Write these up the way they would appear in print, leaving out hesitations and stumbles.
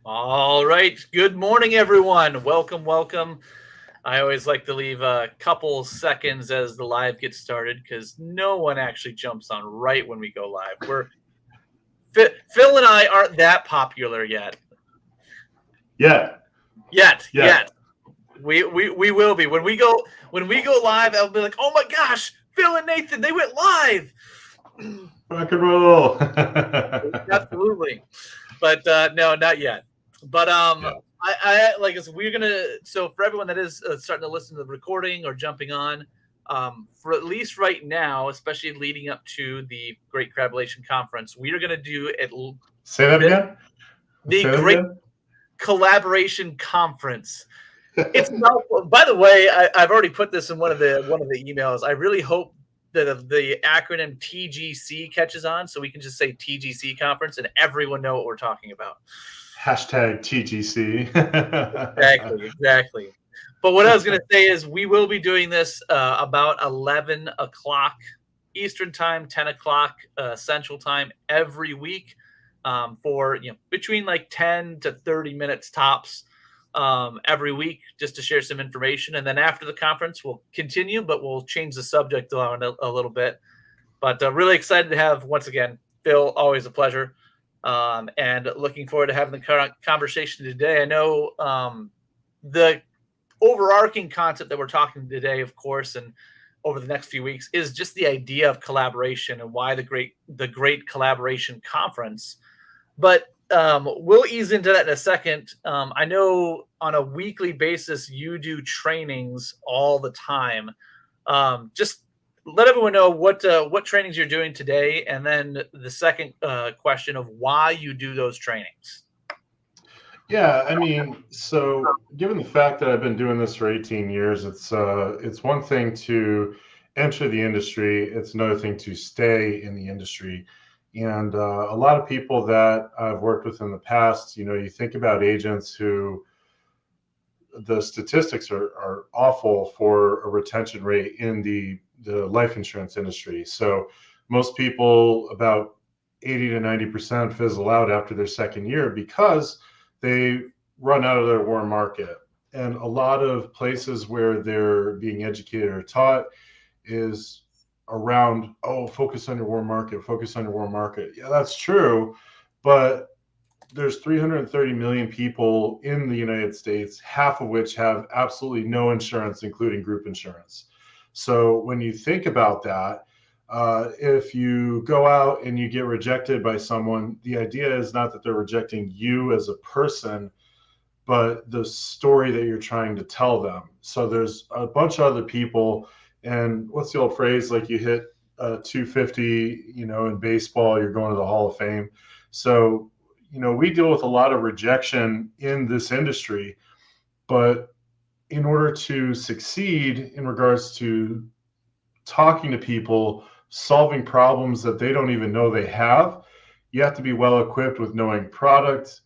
All right. Good morning, everyone. Welcome. I always like to leave a couple seconds as the live gets started because no one actually jumps on right when we go live. Phil and I aren't that popular yet. Yeah, yeah. Yet. We will be when we go live. I'll be like, oh my gosh, Phil and Nathan, they went live. Rock and roll. Absolutely. But no, not yet. But Yeah. I like we're gonna. So for everyone that is starting to listen to the recording or jumping on, for at least right now, especially leading up to the Great Collaboration Conference, we are gonna do Say that bit again. the Say that Great again. Collaboration Conference. It's a mouthful. By the way, I've already put this in one of the emails. I really hope that the acronym TGC catches on, so we can just say TGC conference and everyone know what we're talking about. Hashtag TGC. Exactly. But what I was going to say is we will be doing this about 11 o'clock Eastern time, 10 o'clock Central time every week for between like 10 to 30 minutes tops every week just to share some information. And then after the conference, we'll continue, but we'll change the subject around a little bit. But really excited to have, once again, Phil, always a pleasure. And looking forward to having the conversation today. I know the overarching concept that we're talking today, of course, and over the next few weeks is just the idea of collaboration and why the Great Collaboration Conference. But we'll ease into that in a second. I know on a weekly basis you do trainings all the time. Just let everyone know what trainings you're doing today, and then the second question of why you do those trainings. Yeah, I mean, so given the fact that I've been doing this for 18 years, it's one thing to enter the industry, it's another thing to stay in the industry. And a lot of people that I've worked with in the past, you think about agents who the statistics are awful for a retention rate in the life insurance industry. So most people, about 80 to 90%, fizzle out after their second year because they run out of their warm market. And a lot of places where they're being educated or taught is around, oh, focus on your warm market, focus on your warm market. Yeah, that's true. But there's 330 million people in the United States, half of which have absolutely no insurance, including group insurance. So when you think about that, if you go out and you get rejected by someone, the idea is not that they're rejecting you as a person, but the story that you're trying to tell them. So there's a bunch of other people, and what's the old phrase? Like you hit 250, in baseball, you're going to the Hall of Fame. So, we deal with a lot of rejection in this industry, but in order to succeed in regards to talking to people, solving problems that they don't even know they have, you have to be well equipped with knowing product,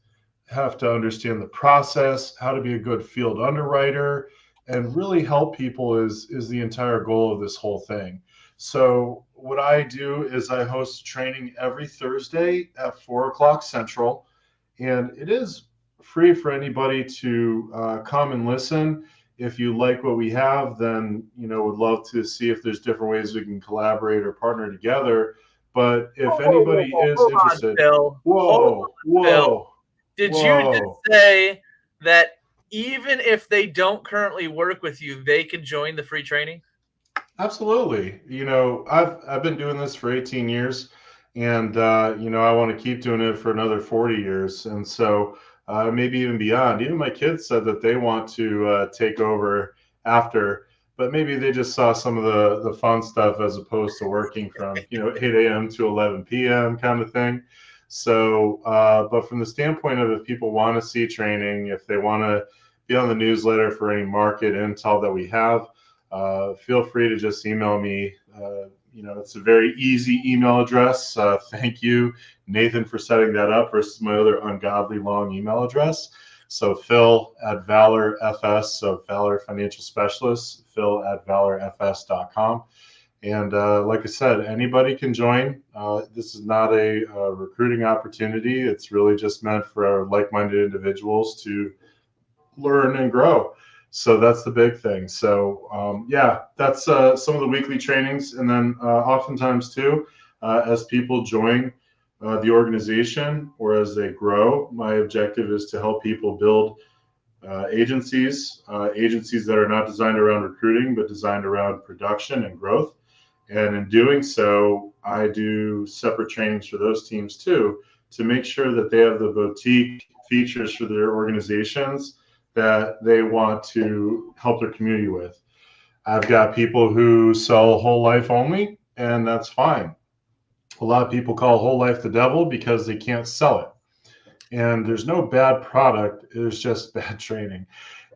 have to understand the process, how to be a good field underwriter, and really help people is the entire goal of this whole thing. So what I do is I host training every Thursday at 4 o'clock Central, and it is free for anybody to come and listen. If you like what we have, then would love to see if there's different ways we can collaborate or partner together. But if anybody is Hold on, interested, Phil. Hold whoa, on, Phil. whoa, Did you just whoa. say that even if they don't currently work with you, they can join the free training? Absolutely. I've been doing this for 18 years, and I want to keep doing it for another 40 years, and so maybe even beyond. Even my kids said that they want to take over after, but maybe they just saw some of the fun stuff as opposed to working from 8 a.m. to 11 p.m. kind of thing. So, but from the standpoint of if people want to see training, if they want to be on the newsletter for any market intel that we have, feel free to just email me. It's a very easy email address. Thank you, Nathan, for setting that up versus my other ungodly long email address. So Phil at Valor FS, so Valor Financial Specialist, Phil at valorfs.com. And like I said, anybody can join. This is not a recruiting opportunity. It's really just meant for like-minded individuals to learn and grow. So that's the big thing. So yeah, that's some of the weekly trainings. And then oftentimes too, as people join the organization or as they grow, my objective is to help people build agencies that are not designed around recruiting, but designed around production and growth. And in doing so, I do separate trainings for those teams too, to make sure that they have the boutique features for their organizations that they want to help their community with. I've got people who sell whole life only, and that's fine. A lot of people call whole life the devil because they can't sell it. And there's no bad product, there's just bad training.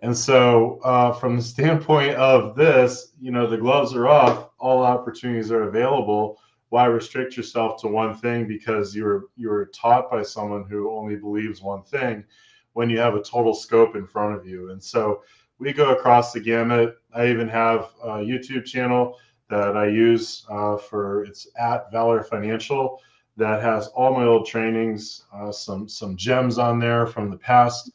And so, from the standpoint of this, the gloves are off, all opportunities are available. Why restrict yourself to one thing because you're taught by someone who only believes one thing when you have a total scope in front of you? And so, we go across the gamut. I even have a YouTube channel that I use it's at Valor Financial, that has all my old trainings, some gems on there from the past,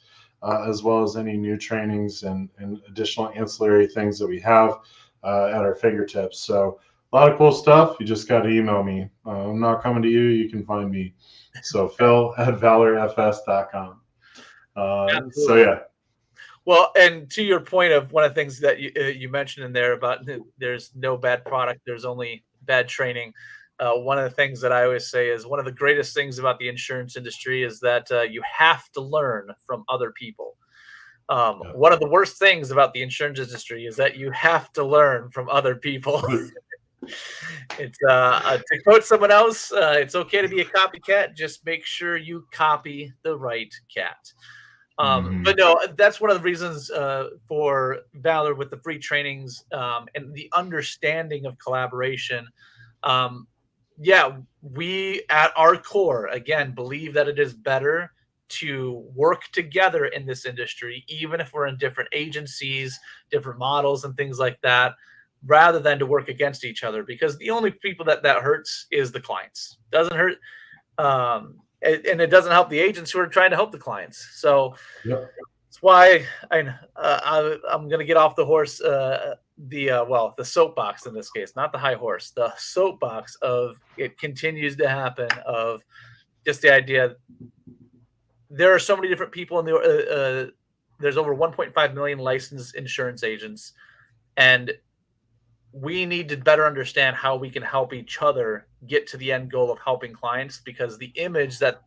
as well as any new trainings and additional ancillary things that we have at our fingertips. So a lot of cool stuff. You just got to email me. I'm not coming to you. You can find me. So Phil at valorfs.com. So yeah. Well, and to your point of one of the things that you mentioned in there about there's no bad product, there's only bad training. One of the things that I always say is one of the greatest things about the insurance industry is that you have to learn from other people. One of the worst things about the insurance industry is that you have to learn from other people. It's to quote someone else, it's okay to be a copycat. Just make sure you copy the right cat. But no, that's one of the reasons for Valor with the free trainings and the understanding of collaboration. Yeah, we at our core, again, believe that it is better to work together in this industry, even if we're in different agencies, different models, and things like that, rather than to work against each other. Because the only people that hurts is the clients. Doesn't hurt. And it doesn't help the agents who are trying to help the clients. So that's why I'm going to get off the horse, the soapbox in this case, not the high horse, the soapbox of it continues to happen of just the idea. There are so many different people in the there's over 1.5 million licensed insurance agents, and we need to better understand how we can help each other get to the end goal of helping clients, because the image that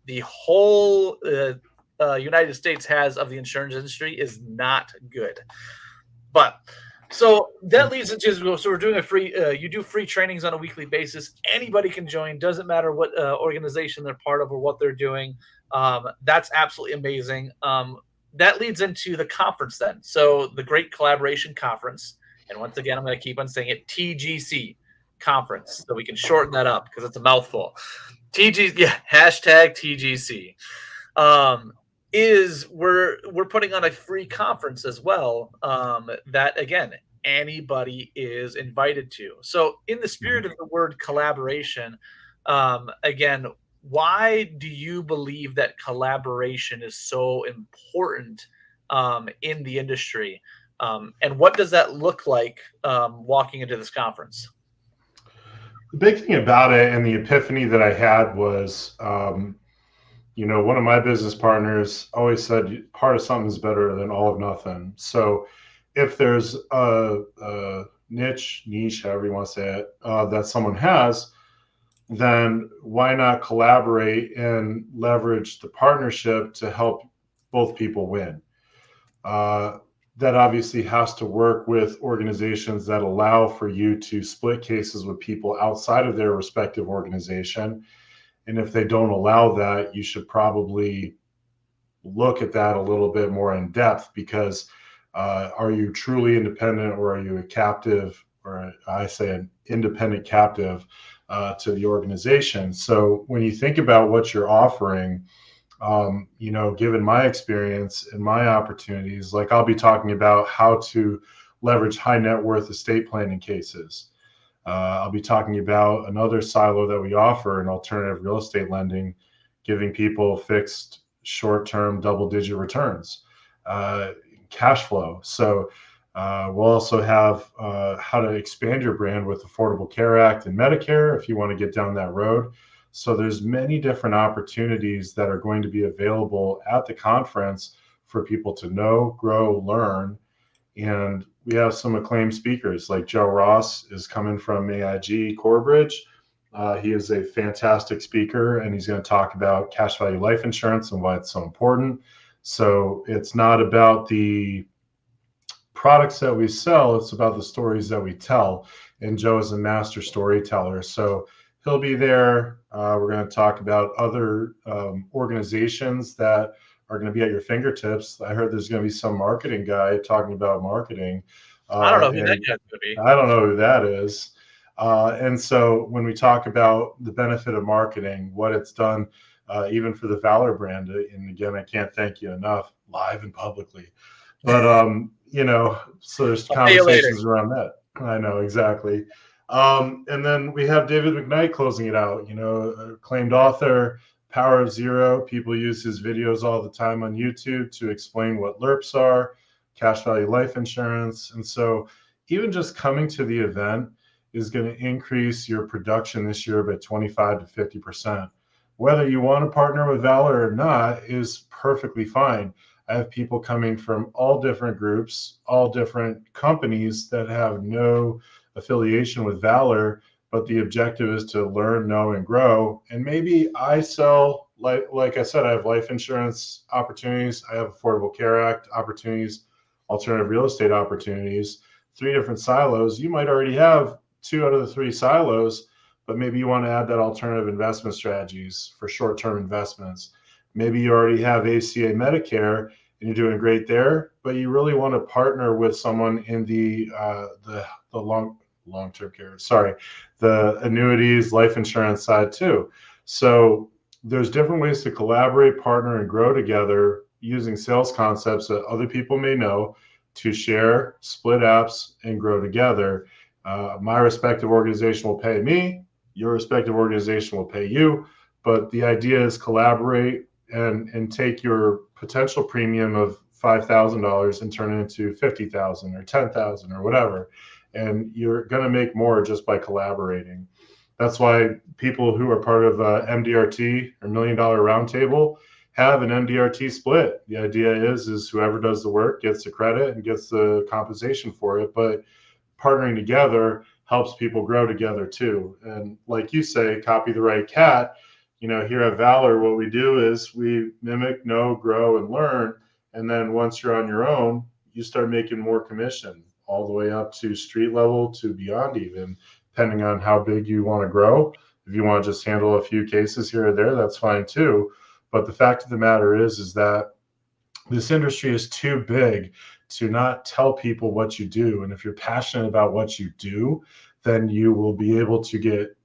the whole United States has of the insurance industry is not good. But so that leads into, so we're doing a free, you do free trainings on a weekly basis. Anybody can join, doesn't matter what organization they're part of or what they're doing. That's absolutely amazing. That leads into the conference then. So the Great Collaboration Conference. And once again, I'm going to keep on saying it, TGC conference. So we can shorten that up because it's a mouthful. Hashtag TGC. Is we're putting on a free conference as well. That again, anybody is invited to. So in the spirit of the word collaboration, again, why do you believe that collaboration is so important in the industry? And what does that look like walking into this conference? The big thing about it and the epiphany that I had was, one of my business partners always said, part of something is better than all of nothing. So if there's a niche, however you want to say it, that someone has, then why not collaborate and leverage the partnership to help both people win? That obviously has to work with organizations that allow for you to split cases with people outside of their respective organization. And if they don't allow that, you should probably look at that a little bit more in depth, because are you truly independent, or are you a captive, or I say an independent captive to the organization? So when you think about what you're offering, given my experience and my opportunities, like I'll be talking about how to leverage high net worth estate planning cases. I'll be talking about another silo that we offer in alternative real estate lending, giving people fixed short-term double-digit returns, cash flow. So we'll also have how to expand your brand with Affordable Care Act and Medicare if you want to get down that road. So there's many different opportunities that are going to be available at the conference for people to know, grow, learn. And we have some acclaimed speakers like Joe Ross is coming from AIG Corebridge. He is a fantastic speaker, and he's going to talk about cash value life insurance and why it's so important. So it's not about the products that we sell, it's about the stories that we tell. And Joe is a master storyteller. So he'll be there. We're going to talk about other organizations that are going to be at your fingertips. I heard there's going to be some marketing guy talking about marketing. I don't know who that guy's going to be. I don't know who that is. And so when we talk about the benefit of marketing, what it's done, even for the Valor brand, and again, I can't thank you enough, live and publicly. But so there's conversations around that. I know, exactly. And then we have David McKnight closing it out, acclaimed author, Power of Zero. People use his videos all the time on YouTube to explain what LERPs are, cash value life insurance. And so even just coming to the event is going to increase your production this year by 25 to 50%. Whether you want to partner with Valor or not is perfectly fine. I have people coming from all different groups, all different companies that have no affiliation with Valor, but the objective is to learn, know, and grow. And maybe I sell, like I said, I have life insurance opportunities, I have Affordable Care Act opportunities, alternative real estate opportunities, 3 different silos. You might already have 2 out of the 3 silos, but maybe you want to add that alternative investment strategies for short-term investments. Maybe you already have ACA Medicare and you're doing great there, but you really want to partner with someone in the long-term care, the annuities, life insurance side too. So there's different ways to collaborate, partner, and grow together using sales concepts that other people may know to share, split apps, and grow together. My respective organization will pay me, your respective organization will pay you, but the idea is collaborate and take your potential premium of $5,000 and turn it into $50,000 or $10,000 or whatever. And you're going to make more just by collaborating. That's why people who are part of MDRT or $1 Million Roundtable have an MDRT split. The idea is whoever does the work gets the credit and gets the compensation for it. But partnering together helps people grow together too. And like you say, copy the right cat. Here at Valor, what we do is we mimic, know, grow, and learn. And then once you're on your own, you start making more commission all the way up to street level to beyond even, depending on how big you want to grow. If you want to just handle a few cases here or there, that's fine too. But the fact of the matter is that this industry is too big to not tell people what you do. And if you're passionate about what you do, then you will be able to get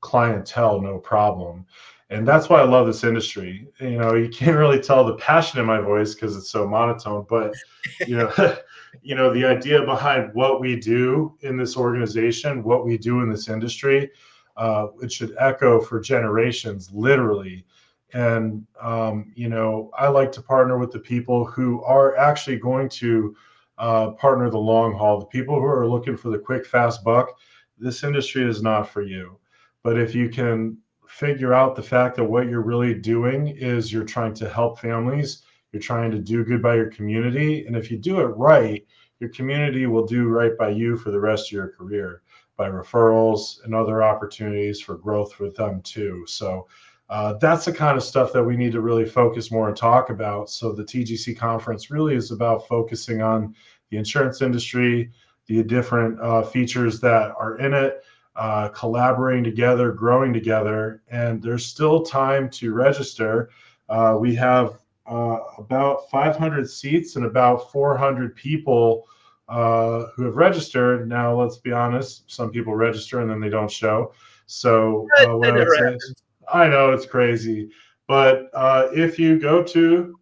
clientele, no problem. And that's why I love this industry. You can't really tell the passion in my voice because it's so monotone, but the idea behind what we do in this organization, what we do in this industry, it should echo for generations, literally. And, I like to partner with the people who are actually going to partner the long haul, the people who are looking for the quick, fast buck. This industry is not for you. But if you can figure out the fact that what you're really doing is you're trying to help families, you're trying to do good by your community. And if you do it right, your community will do right by you for the rest of your career by referrals and other opportunities for growth with them too. So that's the kind of stuff that we need to really focus more and talk about. So the TGC conference really is about focusing on the insurance industry, the different features that are in it, collaborating together, growing together, and there's still time to register. We have about 500 seats and about 400 people who have registered. Now, let's be honest, some people register and then they don't show. So what I would say is, I know it's crazy, but if you go to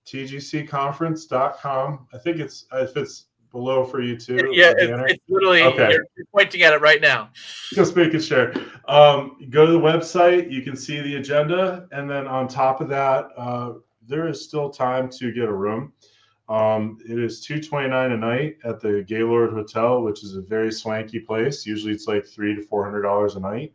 tgcconference.com, I think if it's below for you too? Yeah, The banner. it's literally Okay, you're pointing at it right now. just making sure. Go to the website. You can see the agenda, and then on top of that, there is still time to get a room. It is $229 a night at the Gaylord Hotel, which is a very swanky place. Usually, it's like $300 to $400 a night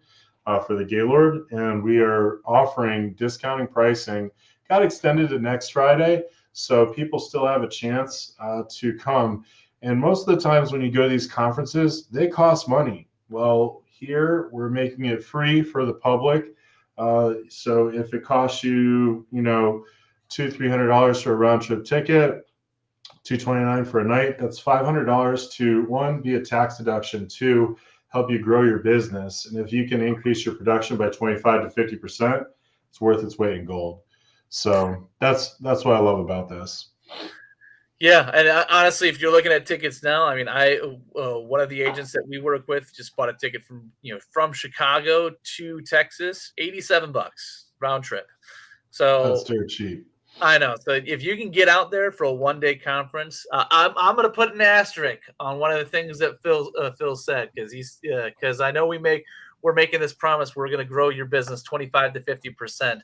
for the Gaylord, and we are offering discounting pricing. Got extended to next Friday, so people still have a chance to come. And most of the times when you go to these conferences, they cost money. Well, here we're making it free for the public. So if it costs you, $200-$300 for a round trip ticket, $229 for a night, that's $500 to one, be a tax deduction, two, help you grow your business. And if you can increase your production by 25 to 50%, it's worth its weight in gold. So that's what I love about this. Yeah, and honestly, if you're looking at tickets now, I mean, one of the agents that we work with just bought a ticket from Chicago to Texas, $87 round trip. That's So dirt cheap. I know. So if you can get out there for a 1-day conference, I'm going to put an asterisk on one of the things that Phil said, because I know we're making this promise, we're going to grow your business 25 to 50%.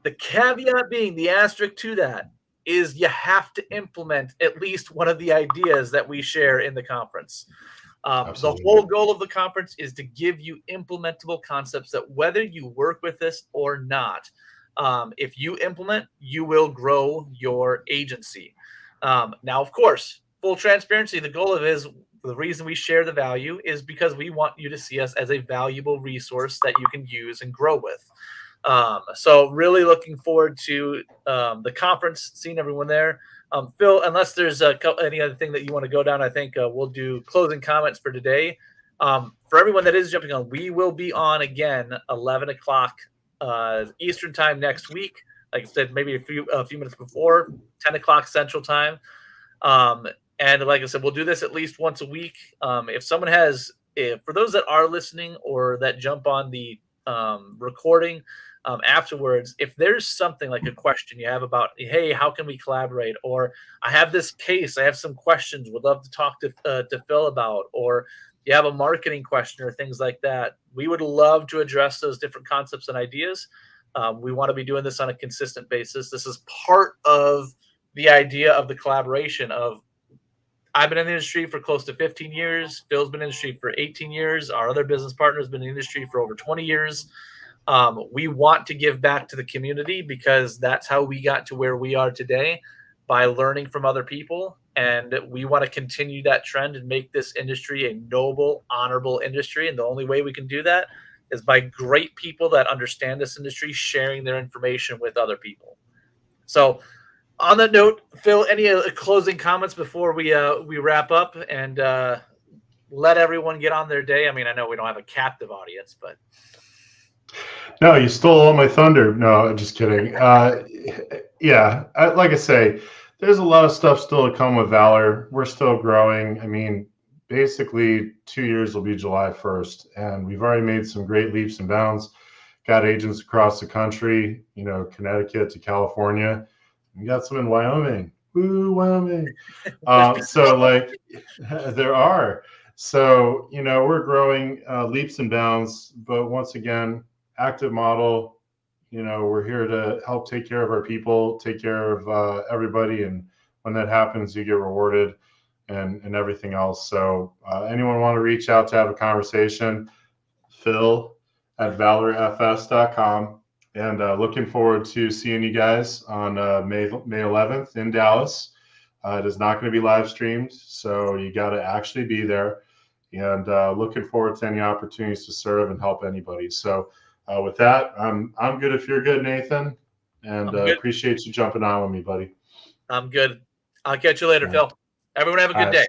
The caveat being, the asterisk to that is you have to implement at least one of the ideas that we share in the conference. The whole goal of the conference is to give you implementable concepts that whether you work with this or not, if you implement, you will grow your agency. Now, of course, full transparency, the goal of it is the reason we share the value is because we want you to see us as a valuable resource that you can use and grow with. So really looking forward to the conference, seeing everyone there. Phil, unless there's any other thing that you want to go down, I think we'll do closing comments for today. For everyone that is jumping on, we will be on again 11 o'clock Eastern time next week. Like I said, maybe a few minutes before 10 o'clock Central time. And like I said, we'll do this at least once a week. If someone for those that are listening or that jump on the recording afterwards, if there's something like a question you have about, hey, how can we collaborate? Or I have this case, I have some questions, would love to talk to Phil about, or you have a marketing question or things like that, we would love to address those different concepts and ideas. We want to be doing this on a consistent basis. This is part of the idea of the collaboration of, I've been in the industry for close to 15 years. Phil's been in the industry for 18 years. Our other business partner has been in the industry for over 20 years. We want to give back to the community because that's how we got to where we are today, by learning from other people. And we want to continue that trend and make this industry a noble, honorable industry. And the only way we can do that is by great people that understand this industry sharing their information with other people. So on that note, Phil, any closing comments before we wrap up and let everyone get on their day? I mean, I know we don't have a captive audience, but no, you stole all my thunder. No, just kidding. Yeah, like I say, there's a lot of stuff still to come with Valor. We're still growing. I mean, basically 2 years will be July 1st, and we've already made some great leaps and bounds. Got agents across the country, Connecticut to California. We got some in Wyoming. Woo, Wyoming. So like there are. So, we're growing leaps and bounds, but once again, active model, we're here to help take care of our people, take care of everybody. And when that happens, you get rewarded and everything else. So anyone want to reach out to have a conversation, Phil at valorfs.com. And looking forward to seeing you guys on May 11th in Dallas. It is not going to be live streamed, so you got to actually be there. And looking forward to any opportunities to serve and help anybody. So with that, I'm good if you're good, Nathan. And appreciate you jumping on with me, buddy. I'm good. I'll catch you later, Phil. Everyone have a good day.